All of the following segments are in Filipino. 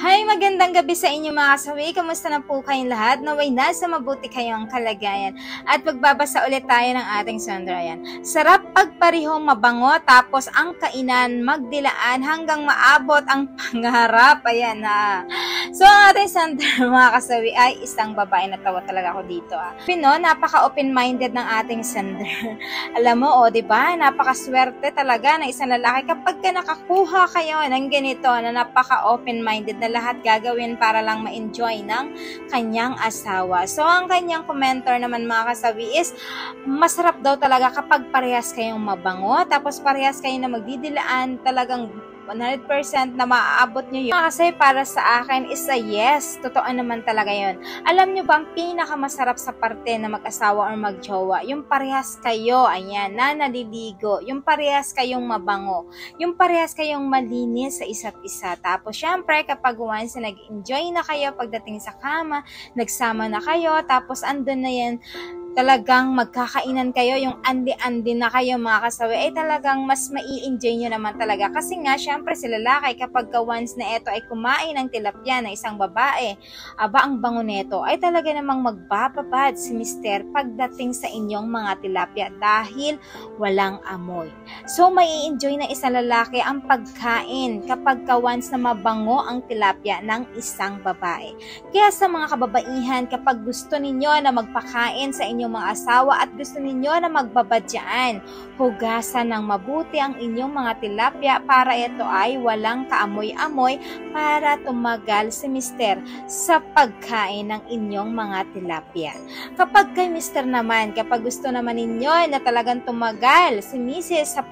Hi, magandang gabi sa inyo mga kasawi. Kamusta na po kayong lahat? Naway nasa mabuti kayong kalagayan. At magbabasa ulit tayo ng ating sandra. Ayan. Sarap pagparihong mabango tapos ang kainan magdilaan hanggang maabot ang pangarap. Ayan ha. So ang ating sandra mga kasawi ay isang babae. Natawa talaga ako dito. Pino, napaka-open-minded ng ating sandra. Alam mo, diba? Napakaswerte talaga ng isang lalaki kapag nakakuha kayo ng ganito na napaka-open-minded na lahat gagawin para lang ma-enjoy ng kanyang asawa. So, ang kanyang commenter naman mga kasawi is, masarap daw talaga kapag parehas kayong mabango, tapos parehas kayo na magdidilaan, talagang 100% na maaabot nyo yun. Kasi para sa akin is a yes. Totoo naman talaga yun. Alam nyo ba ang pinakamasarap sa parte na mag-asawa or mag-jowa? Yung parehas kayo, ayan, na naliligo. Yung parehas kayong mabango. Yung parehas kayong malinis sa isa't isa. Tapos syempre kapag once na nag-enjoy na kayo pagdating sa kama, nagsama na kayo, tapos andun na yan, talagang magkakainan kayo, yung andi-andi na kayo mga kasawi, ay talagang mas mai-enjoy nyo naman talaga. Kasi nga, syempre si lalaki, kapag once na ito ay kumain ng tilapia ng isang babae, aba ang bango neto, ay talaga namang magbababad si mister pagdating sa inyong mga tilapia dahil walang amoy. So, mai-enjoy na isang lalaki ang pagkain kapag once na mabango ang tilapia ng isang babae. Kaya sa mga kababaihan, kapag gusto ninyo na magpakain sa inyong mga asawa at gusto ninyo na magbabadyaan, hugasan ng mabuti ang inyong mga tilapia para ito ay walang kaamoy-amoy para tumagal si mister sa pagkain ng inyong mga tilapia. Kapag kay mister naman, kapag gusto naman ninyo na talagang tumagal si misis sa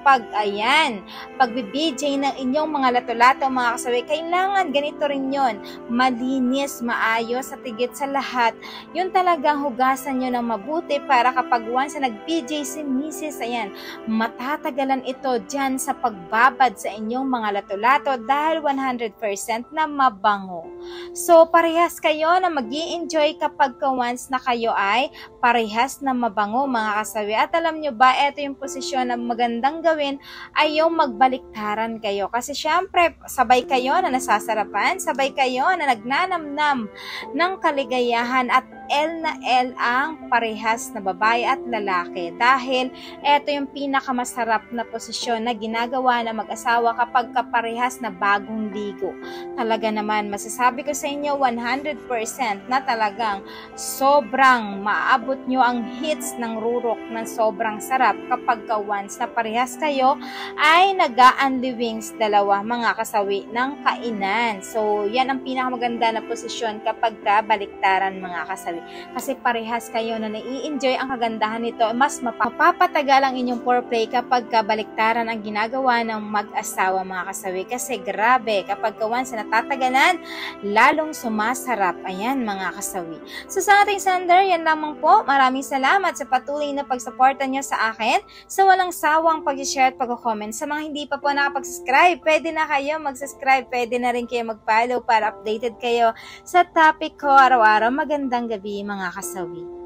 pagbibijay ng inyong mga lato-lato mga kasawi, kailangan ganito rin yun, malinis, maayos at higit sa lahat, yun talagang hugasan nyo ng mabuti para kapag once na nag-PJ si misis, ayan, matatagalan ito dyan sa pagbabad sa inyong mga lato-lato dahil 100% na mabango. So, parehas kayo na mag-i-enjoy kapag once na kayo ay parehas na mabango mga kasawi. At alam nyo ba, ito yung posisyon na magandang gawin ay yung magbaliktaran kayo. Kasi syempre, sabay kayo na nasasarapan, sabay kayo na nagnanamnam ng kaligayahan at L na L ang parehas na babae at lalaki dahil ito yung pinakamasarap na posisyon na ginagawa na mag-asawa kapag kaparehas na bagong ligo. Talaga naman, masasabi ko sa inyo 100% na talagang sobrang maabot nyo ang hits ng rurok ng sobrang sarap kapag once na parehas kayo ay nag-a-unlivings dalawa mga kasawi ng kainan. So, yan ang pinakamaganda na posisyon kapag baliktaran mga kasawi. Kasi parehas kayo na nai-enjoy ang kagandahan nito, mas mapapatagal ang inyong foreplay kapag kabaliktaran ang ginagawa ng mag-asawa mga kasawi. Kasi grabe, kapag once na natatagalan, lalong sumasarap. Ayan mga kasawi. So sa ating sender, yan lamang po. Maraming salamat sa patuloy na pagsuporta nyo sa akin, sa walang sawang pag-share at pag-comment. Sa mga hindi pa po nakapag-subscribe, pwede na kayo mag-subscribe, pwede na rin kayo mag-follow para updated kayo sa topic ko araw-araw. Magandang gabi mga kasawi.